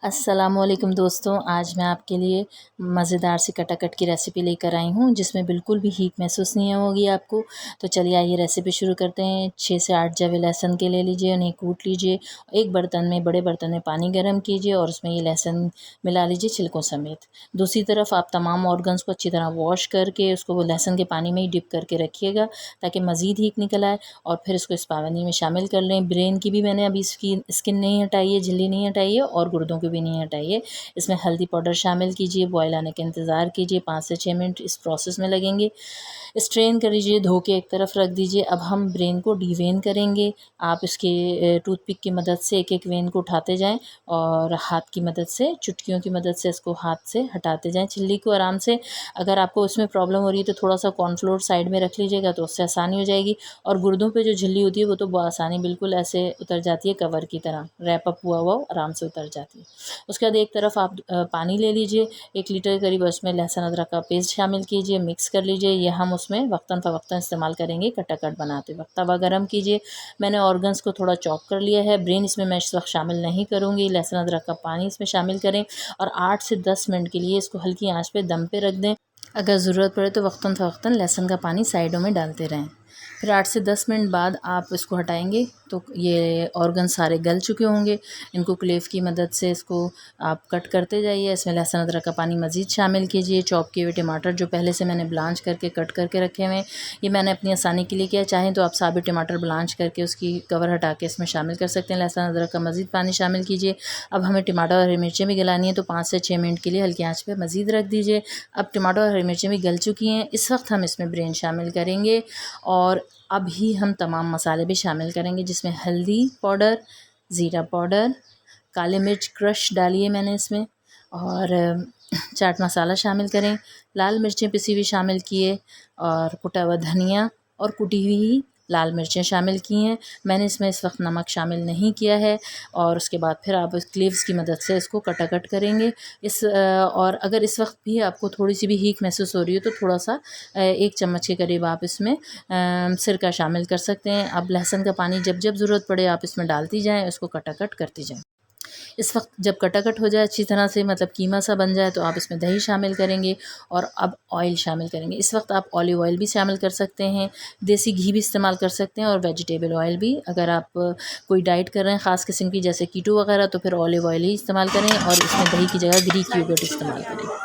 अस्सलामुअलैकुम दोस्तों, आज मैं आपके लिए मज़ेदार सी कटाकट की रेसिपी लेकर आई हूँ जिसमें बिल्कुल भी हीट महसूस नहीं होगी आपको। तो चलिए आइए रेसिपी शुरू करते हैं। 6 से 8 जवे लहसुन के ले लीजिए, उन्हें कूट लीजिए। एक बर्तन में, बड़े बर्तन में पानी गर्म कीजिए और उसमें ये लहसुन मिला लीजिए छिलकों समेत। दूसरी तरफ आप तमाम ऑर्गन्स को अच्छी तरह वॉश करके उसको वो लहसुन के पानी में ही डिप करके रखिएगा ताकि मज़ीद हीट निकल आए। और फिर इसको इस पानी में शामिल कर लें। ब्रेन की भी मैंने अभी इसकी स्किन नहीं हटाई है, झिल्ली नहीं हटाई है और गुर्दों की भी नहीं हटाइए। इसमें हल्दी पाउडर शामिल कीजिए, बॉयल आने का इंतज़ार कीजिए। 5 से 6 मिनट इस प्रोसेस में लगेंगे। स्ट्रेन कर लीजिए, धो के एक तरफ रख दीजिए। अब हम ब्रेन को डीवेन करेंगे। आप इसके टूथपिक की मदद से एक एक वेन को उठाते जाएं और हाथ की मदद से, चुटकियों की मदद से इसको हाथ से हटाते जाएं झिल्ली को आराम से। अगर आपको इसमें प्रॉब्लम हो रही है तो थोड़ा सा कॉर्नफ्लोर साइड में रख लीजिएगा तो उससे आसानी हो जाएगी। और गुर्दों पे जो झिल्ली होती है वो तो बआसानी बिल्कुल ऐसे उतर जाती है, कवर की तरह रैप अप हुआ हुआ आराम से उतर जाती है। उसके बाद एक तरफ आप पानी ले लीजिए 1 लीटर के करीब, उसमें लहसुन अदरक का पेस्ट शामिल कीजिए, मिक्स कर लीजिए। यह हम उसमें वक्तन फ़वक्तन इस्तेमाल करेंगे कटाकट बनाते वक्त। तवा गरम कीजिए। मैंने ऑर्गन्स को थोड़ा चॉप कर लिया है। ब्रेन इसमें मैं इस वक्त शामिल नहीं करूँगी। लहसुन अदरक का पानी इसमें शामिल करें और 8 से 10 मिनट के लिए इसको हल्की आँच पे दम पे रख दें। अगर ज़रूरत पड़े तो वक्तन फ़वक्तन लहसुन का पानी साइडों में डालते रहें। फिर 8 से 10 मिनट बाद आप इसको हटाएंगे तो ये ऑर्गन सारे गल चुके होंगे। इनको क्लेव की मदद से इसको आप कट करते जाइए। इसमें लहसुन अदरक का पानी मज़ीद शामिल कीजिए। चॉप किए हुए टमाटर जो पहले से मैंने ब्लांच करके कट करके रखे हुए हैं, ये मैंने अपनी आसानी के लिए किया। चाहें तो आप साबित टमाटर ब्लांच करके उसकी कवर हटा के इसमें शामिल कर सकते हैं। लहसुन अदरक का मज़ीद पानी शामिल कीजिए। अब हमें टमाटर और हरी मिर्चें भी गलानी है तो 5 से 6 मिनट के लिए हल्की आँच पर मज़ीद रख दीजिए। अब टमाटर और हरी मिर्चें भी गल चुकी हैं। इस वक्त हम इसमें ब्रेन शामिल करेंगे और अभी हम तमाम मसाले भी शामिल करेंगे जिसमें हल्दी पाउडर, ज़ीरा पाउडर, काली मिर्च क्रश डाली है मैंने इसमें और चाट मसाला शामिल करें। लाल मिर्चें पिसी हुई शामिल किए और कुटा हुआ धनिया और कुटी हुई लाल मिर्चें शामिल की हैं। मैंने इसमें इस वक्त नमक शामिल नहीं किया है। और उसके बाद फिर आप क्लीव्स की मदद से इसको कटाकट करेंगे। और अगर इस वक्त भी आपको थोड़ी सी भी हीट महसूस हो रही हो तो थोड़ा सा 1 चम्मच के करीब आप इसमें सिरका शामिल कर सकते हैं। अब लहसुन का पानी जब जब ज़रूरत पड़े आप इसमें डालती जाएँ, उसको कटाकट करती जाएँ। इस वक्त जब कटाकट हो जाए अच्छी तरह से, मतलब कीमा सा बन जाए, तो आप इसमें दही शामिल करेंगे और अब ऑयल शामिल करेंगे। इस वक्त आप ऑलिव ऑयल भी शामिल कर सकते हैं, देसी घी भी इस्तेमाल कर सकते हैं और वेजिटेबल ऑयल भी। अगर आप कोई डाइट कर रहे हैं ख़ास किस्म की जैसे कीटो वगैरह तो फिर ऑलिव ऑयल ही इस्तेमाल करें और इसमें दही की जगह ग्रीक योगर्ट इस्तेमाल करें।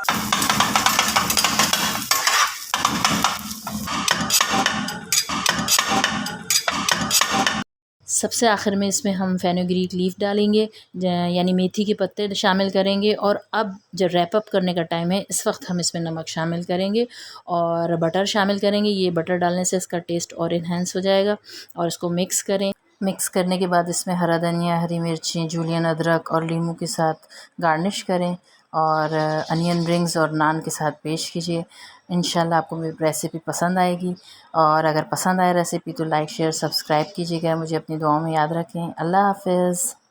सबसे आखिर में इसमें हम फेनुग्रीक लीफ डालेंगे, यानी मेथी के पत्ते शामिल करेंगे। और अब जब रैप अप करने का टाइम है इस वक्त हम इसमें नमक शामिल करेंगे और बटर शामिल करेंगे। ये बटर डालने से इसका टेस्ट और इन्हेंस हो जाएगा। और इसको मिक्स करें। मिक्स करने के बाद इसमें हरा धनिया, हरी मिर्ची, जूलियन अदरक और लीमू के साथ गार्निश करें और अनियन रिंग्स और नान के साथ पेश कीजिए। इंशाल्लाह आपको मेरी रेसिपी पसंद आएगी। और अगर पसंद आए रेसिपी तो लाइक शेयर सब्सक्राइब कीजिएगा। मुझे अपनी दुआओं में याद रखें। अल्लाह हाफ़िज़।